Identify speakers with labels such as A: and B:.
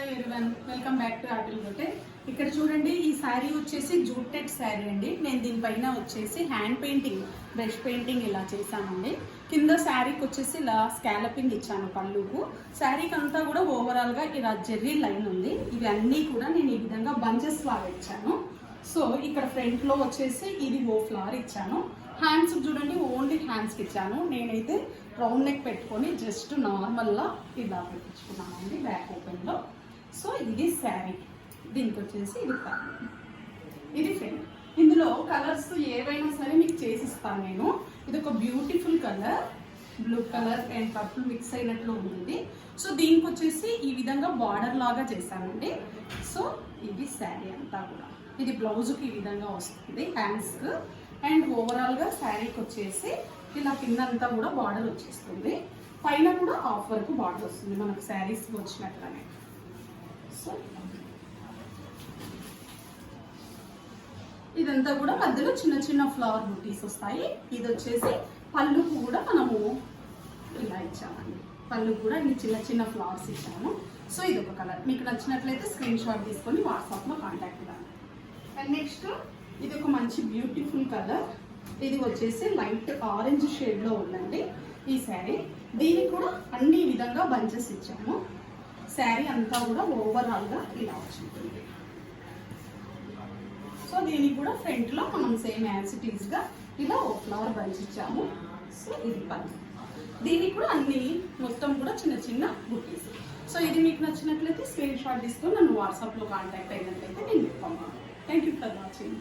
A: Hi everyone, welcome back to apple బొటే. ఇక్కడ చూడండి, ఈ శారీ వచ్చేసి జూటెడ్ శారీ అండి. నేను దీనిపైన వచ్చేసి హ్యాండ్ పెయింటింగ్, బ్రష్ పెయింటింగ్ ఇలా చేశానండి. కింద శారీకి వచ్చేసి ఇలా స్కాలపింగ్ ఇచ్చాను పళ్ళుకు. శారీకి అంతా కూడా ఓవరాల్గా ఇలా జెర్రీ లైన్ ఉంది. ఇవన్నీ కూడా నేను ఈ విధంగా బంచెస్ లాగా ఇచ్చాను. సో ఇక్కడ ఫ్రంట్లో వచ్చేసి ఇది ఓ ఫ్లవర్ ఇచ్చాను. హ్యాండ్స్ చూడండి, ఓన్లీ హ్యాండ్స్కి ఇచ్చాను. నేనైతే రౌండ్ నెక్ పెట్టుకొని జస్ట్ నార్మల్గా ఇలా పెట్టించుకున్నాను అండి బ్యాక్ ఓపెన్లో. సో ఇది శారీ, దీనికి వచ్చేసి ఇది పళ్ళు, ఇది ఫ్రంట్. ఇందులో కలర్స్ ఏవైనా సరే మీకు చేసిస్తాను నేను. ఇది ఒక beautiful colour, blue colour and purple mix అయినట్లు ఉంటుంది. సో దీనికి వచ్చేసి ఈ విధంగా బార్డర్ లాగా చేశానండి. సో ఇది శారీ అంతా కూడా, ఇది బ్లౌజ్కి ఈ విధంగా వస్తుంది హ్యాండ్స్కి. అండ్ ఓవరాల్గా శారీకి వచ్చేసి ఇలా కిందంతా కూడా బార్డర్ వచ్చేస్తుంది, పైన కూడా హాఫ్ వరకు బార్డర్ వస్తుంది మనకు శారీస్కి వచ్చినట్లనే. సో ఇదంతా కూడా మధ్యలో చిన్న చిన్న ఫ్లవర్ బుటీస్ వస్తాయి. ఇది వచ్చేసి పళ్ళుకు కూడా మనము ఇలా ఇచ్చామండి, పళ్ళుకు కూడా ఇన్ని చిన్న చిన్న ఫ్లవర్స్ ఇచ్చాము. సో ఇది ఒక కలర్. మీకు నచ్చినట్లయితే స్క్రీన్ షాట్ తీసుకొని వాట్సాప్లో కాంటాక్ట్ ఇవ్వండి. అండ్ నెక్స్ట్ ఇది ఒక మంచి బ్యూటిఫుల్ కలర్. ఇది వచ్చేసి లైట్ ఆరెంజ్ షేడ్లో ఉందండి ఈ శారీ. దీనికి కూడా అన్ని విధంగా బంచెస్ ఇచ్చాము. శారీ అంతా కూడా ఓవరాల్గా ఇలా వచ్చింది. సో దీనికి కూడా ఫ్రంట్లో మనం సేమ్ యాజ్ ఇట్ ఈస్గా ఇలా ఓ ఫ్లవర్ బంచ్ ఇచ్చాము. సో ఇది పని, దీనికి కూడా అన్ని మొత్తం కూడా చిన్న చిన్న బుటీస్. సో ఇది మీకు నచ్చినట్లయితే స్క్రీన్ షాట్ తీసుకొని నన్ను వాట్సాప్లో కాంటాక్ట్ అయినట్లయితే నేను పంపాను. Thank you for watching.